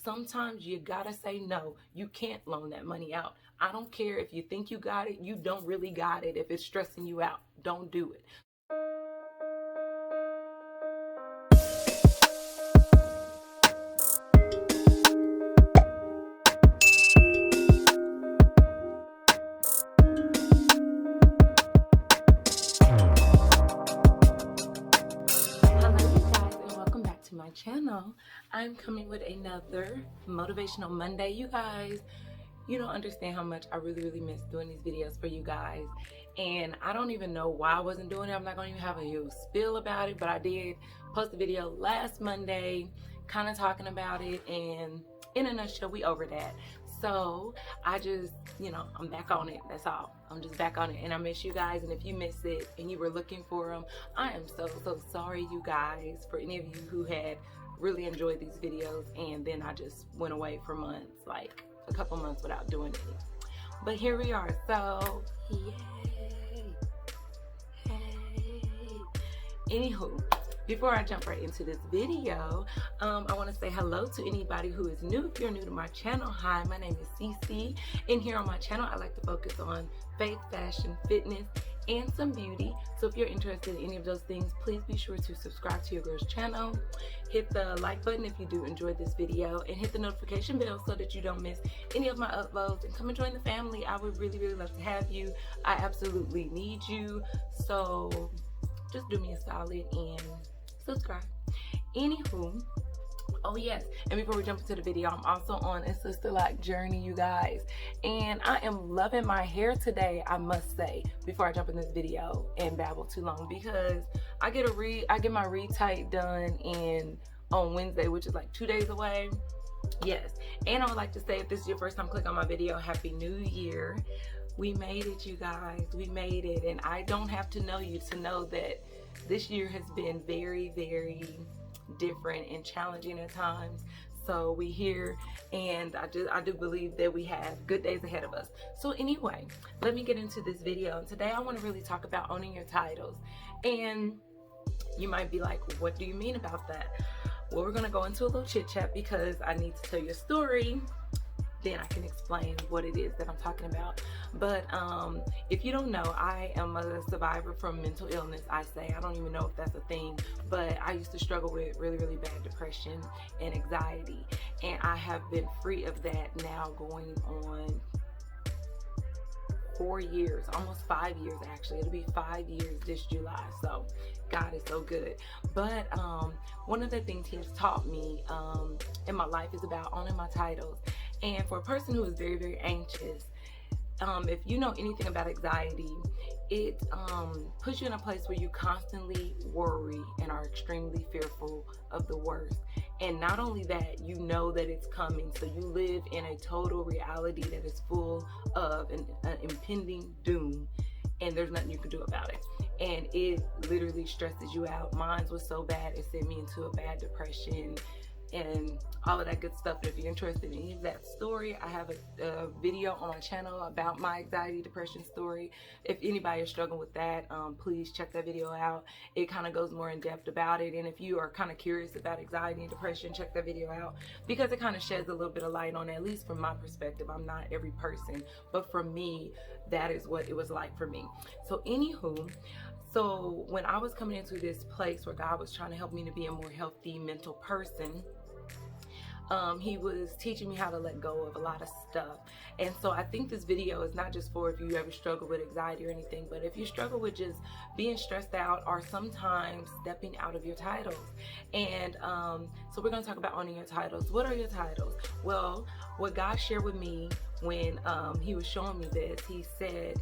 Sometimes you gotta say no. You can't loan that money out. I don't care if you think you got it, you don't really got it. If it's stressing you out, don't do it. My channel. I'm coming with another motivational Monday. You guys, you don't understand how much I really miss doing these videos for you guys, and I don't even know why I wasn't doing it. I'm not gonna even have a huge spiel about it, but I did post a video last Monday kind of talking about it, and in a nutshell, we over that. So I just, I'm back on it. That's all. I'm just back on it, and I miss you guys. And if you miss it and you were looking for them, I am so sorry, you guys, for any of you who had really enjoyed these videos and then I just went away for months, like a couple months without doing it. But here we are. So yay. Hey. Anywho, before I jump right into this video, I want to say hello to anybody who is new. If you're new to my channel, hi, my name is CimplyCeCe, and here on my channel I like to focus on faith, fashion, fitness, and some beauty. So if you're interested in any of those things, please be sure to subscribe to your girl's channel, hit the like button if you do enjoy this video, and hit the notification bell so that you don't miss any of my uploads, and come and join the family. I would really love to have you. I absolutely need you, so just do me a solid and subscribe. Anywho, oh yes, and before we jump into the video, I'm also on a sister-like journey, you guys, and I am loving my hair today, I must say, before I jump in this video and babble too long, because I get my retight done on Wednesday, which is like 2 days away. Yes, and I would like to say, if this is your first time clicking on my video, Happy New Year. We made it, you guys. We made it, and I don't have to know you to know that this year has been very different and challenging at times. So we here, and I do believe that we have good days ahead of us. So anyway, let me get into this video. And today I want to really talk about owning your titles. And you might be like, what do you mean about that? Well, we're gonna go into a little chit chat because I need to tell you a story. Then I can explain what it is that I'm talking about. But if you don't know, I am a survivor from mental illness. I don't even know if that's a thing, but I used to struggle with really bad depression and anxiety, and I have been free of that now going on 4 years, almost 5 years actually. It'll be 5 years this July, so God is so good. But one of the things he has taught me in my life is about owning my titles. And for a person who is very anxious, if you know anything about anxiety, it puts you in a place where you constantly worry and are extremely fearful of the worst. And not only that, you know that it's coming, so you live in a total reality that is full of an impending doom, and there's nothing you can do about it. And it literally stresses you out. Mine was so bad, it sent me into a bad depression and all of that good stuff. But if you're interested in any of that story, I have a video on my channel about my anxiety depression story. If anybody is struggling with that, please check that video out. It kind of goes more in depth about it, and if you are kind of curious about anxiety and depression, check that video out, because it kind of sheds a little bit of light on it, at least from my perspective. I'm not every person, but for me, that is what it was like for me. So anywho, so when I was coming into this place where God was trying to help me to be a more healthy mental person, he was teaching me how to let go of a lot of stuff. And so I think this video is not just for if you ever struggle with anxiety or anything, but if you struggle with just being stressed out or sometimes stepping out of your titles. And so we're going to talk about owning your titles. What are your titles? Well, what God shared with me when he was showing me this, he said,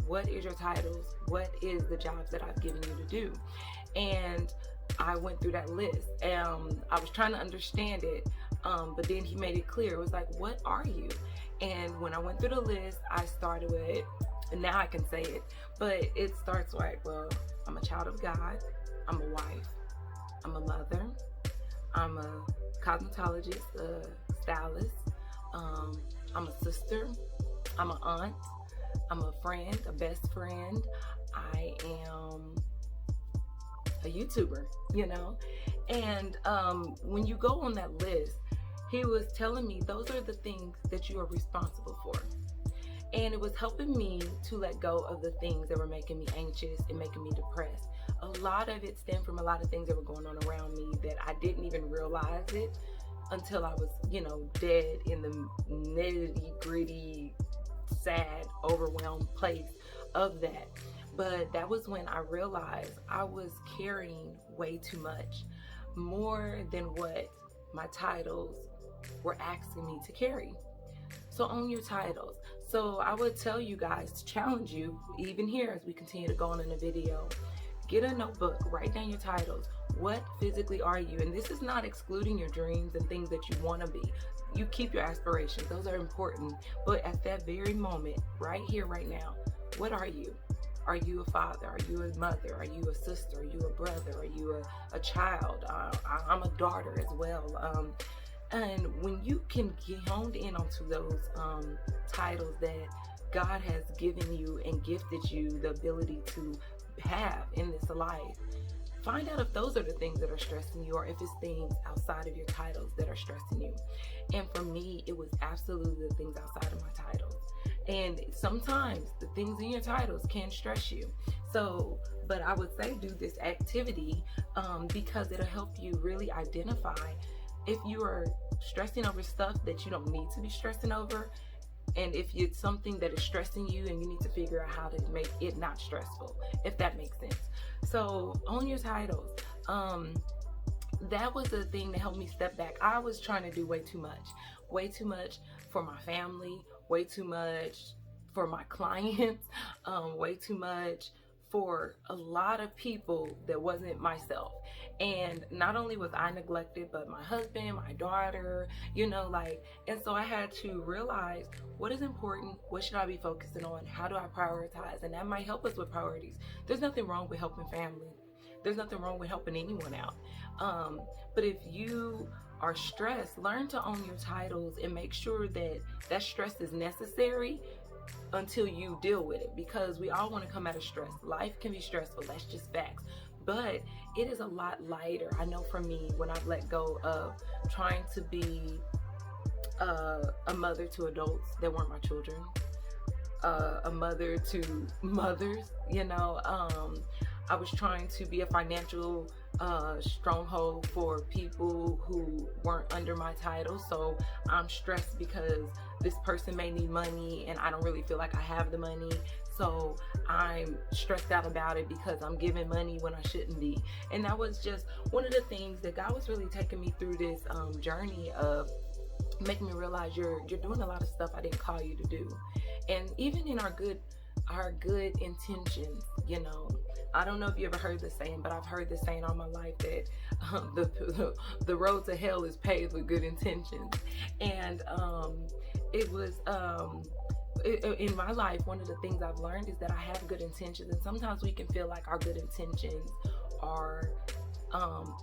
what is your titles? What is the jobs that I've given you to do? And I went through that list. I was trying to understand it, but then he made it clear. It was like, what are you? And when I went through the list, I started with, and now I can say it, but it starts like, well, I'm a child of God, I'm a wife, I'm a mother, I'm a cosmetologist, a stylist, I'm a sister, I'm an aunt, I'm a friend, a best friend, I am a YouTuber, you know? And when you go on that list, He was telling me those are the things that you are responsible for. And it was helping me to let go of the things that were making me anxious and making me depressed. A lot of it stemmed from a lot of things that were going on around me that I didn't even realize it until I was, dead in the nitty gritty, sad, overwhelmed place of that. But that was when I realized I was carrying way too much, more than what my titles were asking me to carry. So own your titles. So I would tell you guys to challenge you, even here as we continue to go on in the video, get a notebook, write down your titles. What physically are you? And this is not excluding your dreams and things that you want to be. You keep your aspirations, those are important. But at that very moment, right here, right now, what are you? Are you a father? Are you a mother? Are you a sister? Are you a brother? Are you a child? I'm a daughter as well. And when you can get honed in onto those titles that God has given you and gifted you the ability to have in this life, find out if those are the things that are stressing you or if it's things outside of your titles that are stressing you. And for me, it was absolutely the things outside of my titles. And sometimes the things in your titles can stress you. So, but I would say do this activity because it'll help you really identify if you are stressing over stuff that you don't need to be stressing over, and if it's something that is stressing you and you need to figure out how to make it not stressful, if that makes sense. So own your titles. That was the thing that helped me step back. I was trying to do way too much for my family, way too much for my clients, way too much for a lot of people that wasn't myself. And not only was I neglected, but my husband, my daughter, and so I had to realize what is important, what should I be focusing on, how do I prioritize, and that might help us with priorities. There's nothing wrong with helping family. There's nothing wrong with helping anyone out. But if you are stressed, learn to own your titles and make sure that that stress is necessary until you deal with it, because we all want to come out of stress. Life can be stressful, that's just facts, but it is a lot lighter. I know for me, when I've let go of trying to be a mother to adults that weren't my children, a mother to mothers, I was trying to be a financial stronghold for people who weren't under my title. So I'm stressed because this person may need money and I don't really feel like I have the money. So I'm stressed out about it because I'm giving money when I shouldn't be. And that was just one of the things that God was really taking me through this journey of making me realize you're doing a lot of stuff I didn't call you to do. And even in our good intentions, I don't know if you ever heard the saying, but I've heard the saying all my life that the road to hell is paved with good intentions. And it was in my life, one of the things I've learned is that I have good intentions, and sometimes we can feel like our good intentions are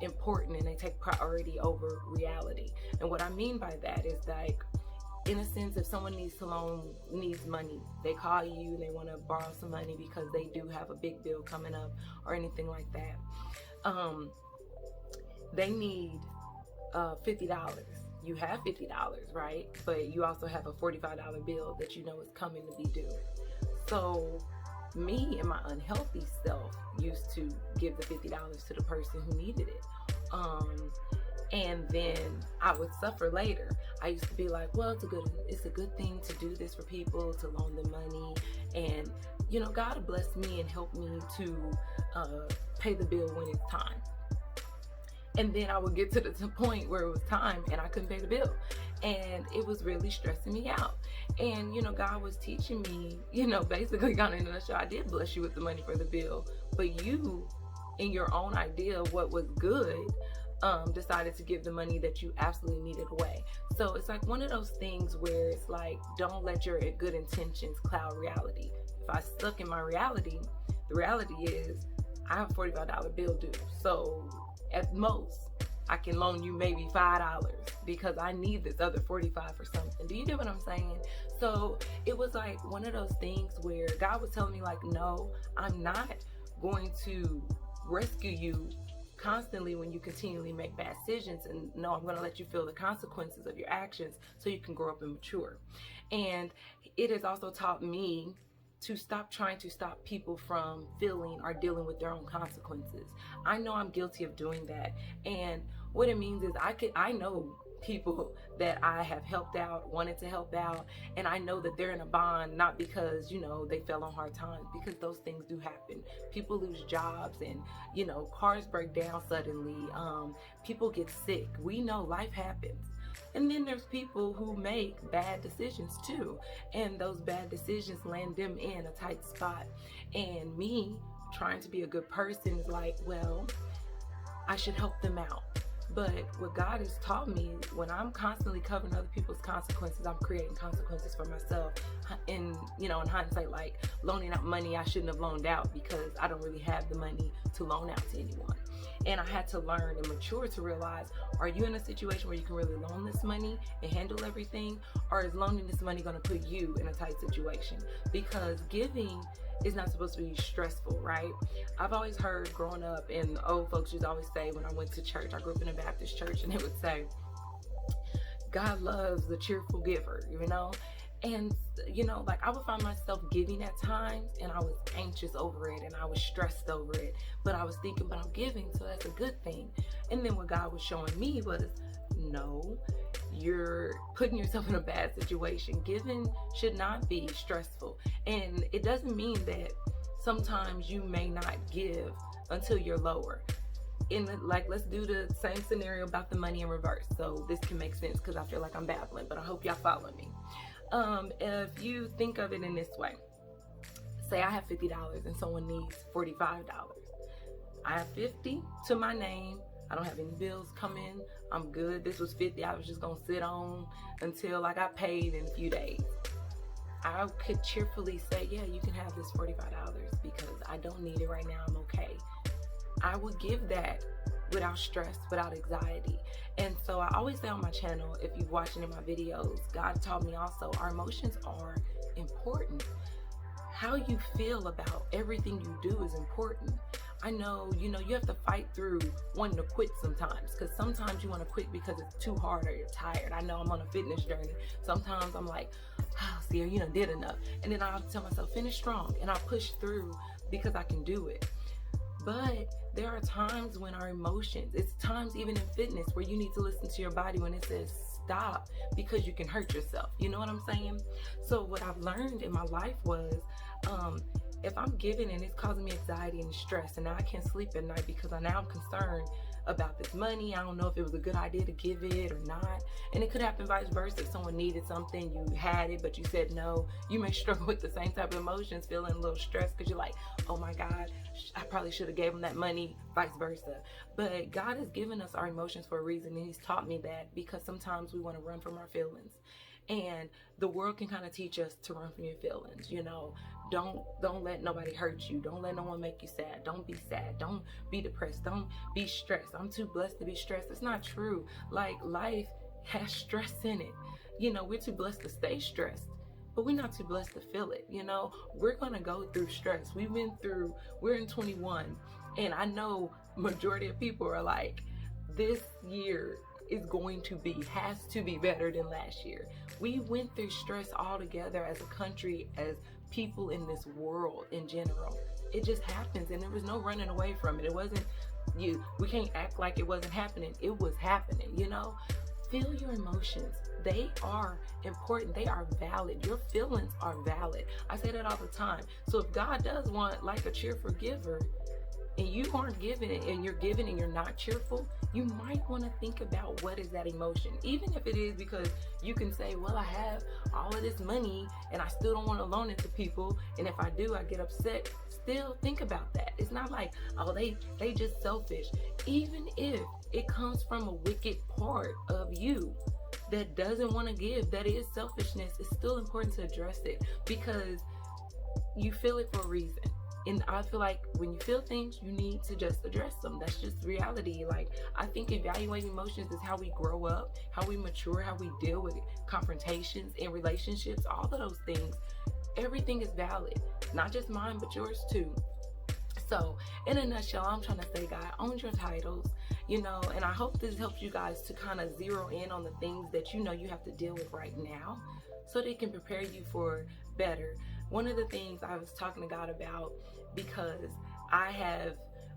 important and they take priority over reality. And what I mean by that is, like, in a sense, if someone needs money, they call you and they want to borrow some money because they do have a big bill coming up or anything like that. They need $50. You have $50, right? But you also have a $45 bill that you know is coming to be due. So me and my unhealthy self used to give the $50 to the person who needed it. And then I would suffer later. I used to be like, well, it's a good thing to do this for people, to loan them money. And, God blessed me and helped me to pay the bill when it's time. And then I would get to the point where it was time and I couldn't pay the bill. And it was really stressing me out. And, God was teaching me, basically kind of in a nutshell, I did bless you with the money for the bill. But you, in your own idea of what was good, decided to give the money that you absolutely needed away. So it's like one of those things where it's like, don't let your good intentions cloud reality. If I stuck in my reality, the reality is I have a $45 bill due. So at most, I can loan you maybe $5 because I need this other $45 for something. Do you get what I'm saying? So it was like one of those things where God was telling me, like, no, I'm not going to rescue you constantly when you continually make bad decisions, and no, I'm going to let you feel the consequences of your actions so you can grow up and mature. And it has also taught me to stop trying to stop people from feeling or dealing with their own consequences. I know I'm guilty of doing that. And what it means is I know people that I have helped out, wanted to help out, and I know that they're in a bond, not because, you know, they fell on hard times, because those things do happen. People lose jobs, and, you know, cars break down suddenly, people get sick. We know life happens. And then there's people who make bad decisions too, and those bad decisions land them in a tight spot. And me trying to be a good person is like, well, I should help them out. But what God has taught me, when I'm constantly covering other people's consequences, I'm creating consequences for myself. In, you know, in hindsight, like loaning out money I shouldn't have loaned out because I don't really have the money to loan out to anyone. And I had to learn and mature to realize, are you in a situation where you can really loan this money and handle everything? Or is loaning this money going to put you in a tight situation? Because giving is not supposed to be stressful, right? I've always heard growing up, and old folks used to always say when I went to church, I grew up in a Baptist church, and they would say, God loves the cheerful giver, you know? And, you know, like I would find myself giving at times, and I was anxious over it, and I was stressed over it, but I was thinking, but I'm giving, so that's a good thing. And then what God was showing me was, no, you're putting yourself in a bad situation. Giving should not be stressful. And it doesn't mean that sometimes you may not give until you're lower. Like, let's do the same scenario about the money in reverse, so this can make sense, because I feel like I'm babbling, but I hope y'all follow me. If you think of it in this way, say I have $50 and someone needs $45. I have 50 to my name. I don't have any bills coming. I'm good. This was 50 I was just gonna sit on until I got paid in a few days. I could cheerfully say, yeah, you can have this $45 because I don't need it right now. I'm okay. I would give that without stress, without anxiety. And so I always say on my channel, if you're watching in my videos, God taught me also, our emotions are important. How you feel about everything you do is important. I know, you have to fight through wanting to quit sometimes, because sometimes you want to quit because it's too hard or you're tired. I know I'm on a fitness journey. Sometimes I'm like, oh, Sierra, you done did enough. And then I'll tell myself, finish strong, and I'll push through because I can do it. But there are times when our emotions, it's times even in fitness where you need to listen to your body when it says stop, because you can hurt yourself. You know what I'm saying? So what I've learned in my life was, if I'm giving and it's causing me anxiety and stress, and now I can't sleep at night because I'm concerned about this money. I don't know if it was a good idea to give it or not. And it could happen vice versa. If someone needed something, you had it, but you said no. You may struggle with the same type of emotions, feeling a little stressed because you're like, oh my God, I probably should have gave them that money, vice versa. But God has given us our emotions for a reason, and He's taught me that, because sometimes we want to run from our feelings. And the world can kind of teach us to run from your feelings. Don't let nobody hurt you. Don't let no one make you sad. Don't be sad. Don't be depressed. Don't be stressed. I'm too blessed to be stressed. It's not true. Like, life has stress in it. We're too blessed to stay stressed, but we're not too blessed to feel it. We're gonna go through stress. We're in 21, and I know majority of people are like, this year has to be better than last year. We went through stress all together as a country, as people in this world in general. It just happens, and there was no running away from it. It wasn't we can't act like it wasn't happening. It was happening. Feel your emotions. They are important. They are valid. Your feelings are valid. I say that all the time. So if God does want like a cheerful giver, and you aren't giving it, and you're giving and you're not cheerful, you might want to think about what is that emotion. Even if it is because you can say, well, I have all of this money and I still don't want to loan it to people, and if I do, I get upset. Still think about that. It's not like, oh, they just selfish. Even if it comes from a wicked part of you that doesn't want to give, that is selfishness, it's still important to address it, because you feel it for a reason. And I feel like when you feel things, you need to just address them. That's just reality. Like, I think evaluating emotions is how we grow up, how we mature, how we deal with confrontations in relationships, all of those things. Everything is valid, not just mine, but yours too. So in a nutshell, I'm trying to say, God, own your titles, and I hope this helps you guys to kind of zero in on the things that you have to deal with right now, so they can prepare you for better. One of the things I was talking to God about, because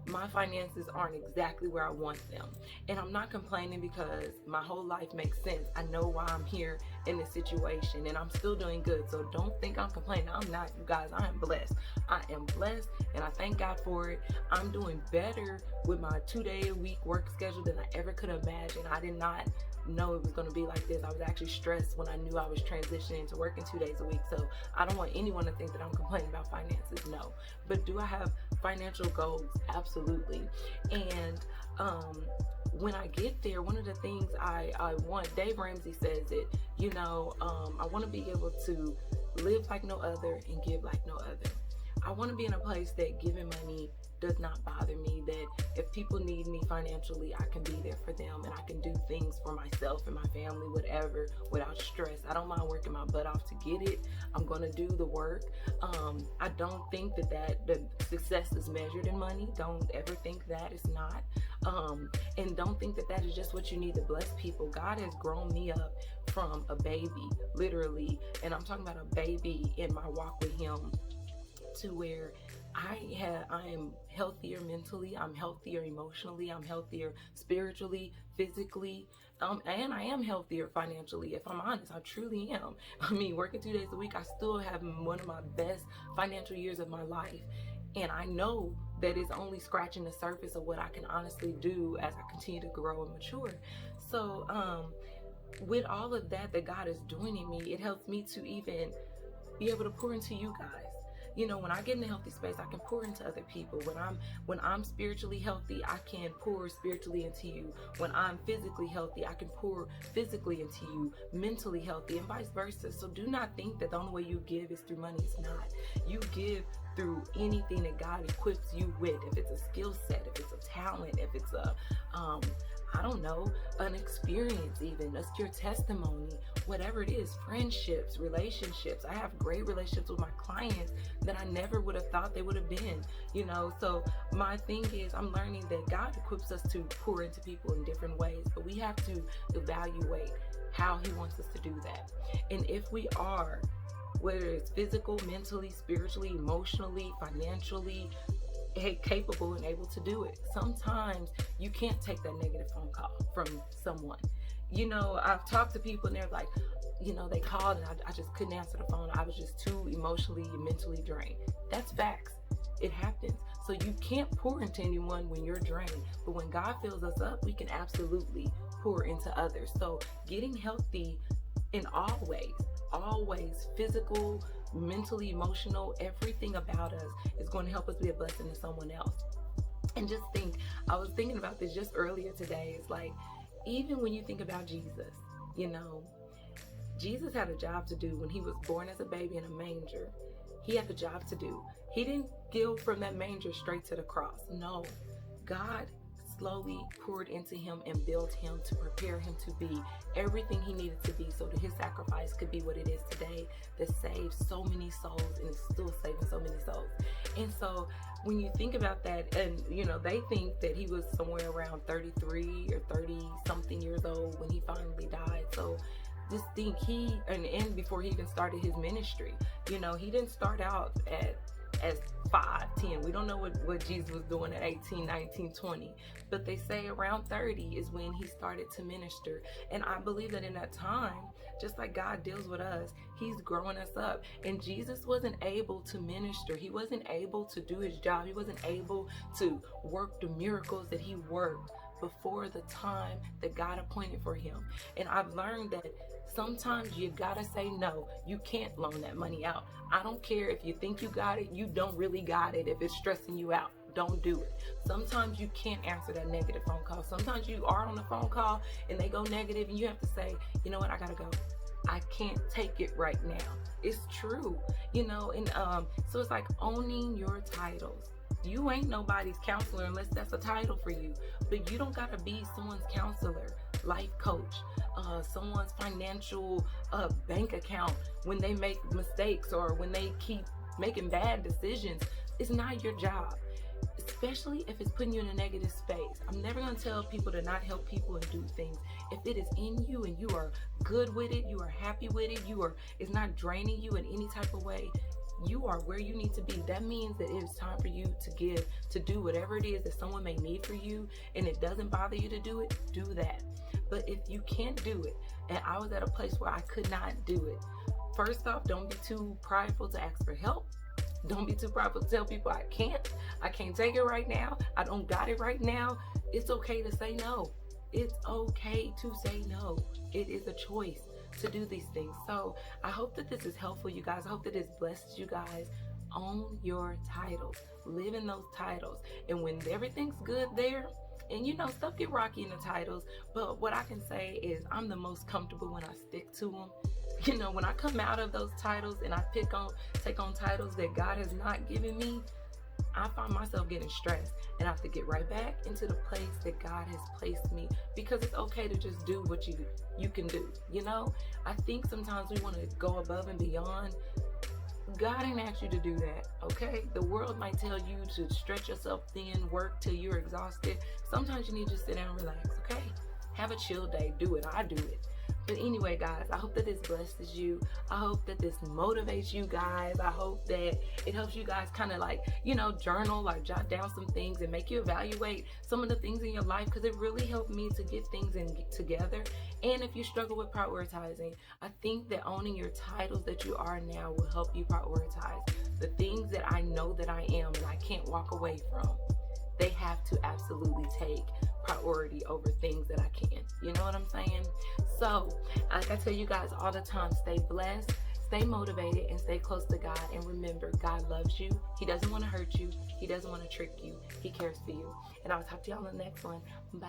my finances aren't exactly where I want them. And I'm not complaining, because my whole life makes sense. I know why I'm here in this situation, and I'm still doing good. So don't think I'm complaining. I'm not, you guys. I am blessed. I am blessed, and I thank God for it. I'm doing better with my 2-day-a-week work schedule than I ever could imagine. I did not know it was going to be like this. I was actually stressed when I knew I was transitioning to working 2 days a week. So I don't want anyone to think that I'm complaining about finances. No. But do I have financial goals? Absolutely. And when I get there, one of the things I want, Dave Ramsey says it, I want to be able to live like no other and give like no other. I want to be in a place that giving money does not bother me, that if people need me financially, I can be there for them, and I can do things for myself and my family, whatever, without stress. I don't mind working my butt off to get it. I'm going to do the work. I don't think that the success is measured in money. Don't ever think that. It's not. And don't think that is just what you need to bless people. God has grown me up from a baby, literally, and I'm talking about a baby in my walk with Him, to where I am healthier mentally, I'm healthier emotionally, I'm healthier spiritually, physically, and I am healthier financially. If I'm honest, I truly am. I mean, working 2 days a week, I still have one of my best financial years of my life. And I know that it's only scratching the surface of what I can honestly do as I continue to grow and mature. So with all of that God is doing in me, it helps me to even be able to pour into you guys. When I get in a healthy space, I can pour into other people. When I'm spiritually healthy, I can pour spiritually into you. When I'm physically healthy, I can pour physically into you, mentally healthy, and vice versa. So do not think that the only way you give is through money. It's not. You give through anything that God equips you with. If it's a skill set, if it's a talent, if it's an experience, even your testimony, whatever it is, friendships, relationships. I have great relationships with my clients that I never would have thought they would have been, so my thing is, I'm learning that God equips us to pour into people in different ways, but we have to evaluate how He wants us to do that. And if we are, whether it's physical, mentally, spiritually, emotionally, financially, capable and able to do it. Sometimes you can't take that negative phone call from someone. I've talked to people and they're like, they called and I just couldn't answer the phone. I was just too emotionally and mentally drained. That's facts. It happens. So you can't pour into anyone when you're drained. But when God fills us up, we can absolutely pour into others. So getting healthy in all ways, physical, mentally, emotional, everything about us is going to help us be a blessing to someone else. And just think, I was thinking about this just earlier today. It's like, even when you think about Jesus, Jesus had a job to do when He was born as a baby in a manger. He had the job to do. He didn't go from that manger straight to the cross. No, God slowly poured into Him and built Him to prepare Him to be everything He needed to be, so that His sacrifice could be what it is today, that saves so many souls and is still saving so many souls. And so when you think about that, and they think that He was somewhere around 33 or 30 something years old when He finally died. So just think, and before He even started His ministry, He didn't start out as 5, 10. We don't know what Jesus was doing at 18, 19, 20. But they say around 30 is when He started to minister. And I believe that in that time, just like God deals with us, He's growing us up. And Jesus wasn't able to minister. He wasn't able to do His job. He wasn't able to work the miracles that He worked before the time that God appointed for Him. And I've learned that sometimes you gotta say no. You can't loan that money out. I don't care if you think you got it, you don't really got it. If it's stressing you out, don't do it. Sometimes you can't answer that negative phone call. Sometimes you are on a phone call and they go negative and you have to say, you know what, I gotta go. I can't take it right now. It's true, and so it's like owning your titles. You ain't nobody's counselor unless that's a title for you, but you don't gotta be someone's counselor, life coach, someone's financial bank account when they make mistakes or when they keep making bad decisions. It's not your job. especially if it's putting you in a negative space. I'm never going to tell people to not help people and do things. If it is in you and you are good with it, you are happy with it, it's not draining you in any type of way, you are where you need to be. That means that it is time for you to give, to do whatever it is that someone may need for you, and it doesn't bother you to do it, do that. But if you can't do it, and I was at a place where I could not do it, first off, don't be too prideful to ask for help. Don't be too prideful to tell people I can't take it right now, I don't got it right now. It's okay to say no. It's okay to say no. It is a choice to do these things. So I hope that this is helpful, you guys. I hope that this blesses you guys. Own your titles, live in those titles, and when everything's good there, and stuff get rocky in the titles, but what I can say is I'm the most comfortable when I stick to them. When I come out of those titles and I take on titles that God has not given me, I find myself getting stressed, and I have to get right back into the place that God has placed me, because it's okay to just do what you can do. I think sometimes we want to go above and beyond. God ain't asked you to do that, okay? The world might tell you to stretch yourself thin, work till you're exhausted. Sometimes you need to sit down and relax, okay? Have a chill day, do it, I do it. But anyway, guys, I hope that this blesses you. I hope that this motivates you guys. I hope that it helps you guys kind of journal or jot down some things and make you evaluate some of the things in your life, because it really helped me to get things together. And if you struggle with prioritizing, I think that owning your titles that you are now will help you prioritize the things that I know that I am and I can't walk away from. They have to absolutely take priority over things that I can. You know what I'm saying? So, like I tell you guys all the time, stay blessed, stay motivated, and stay close to God. And remember, God loves you. He doesn't want to hurt you. He doesn't want to trick you. He cares for you. And I'll talk to y'all on the next one. Bye.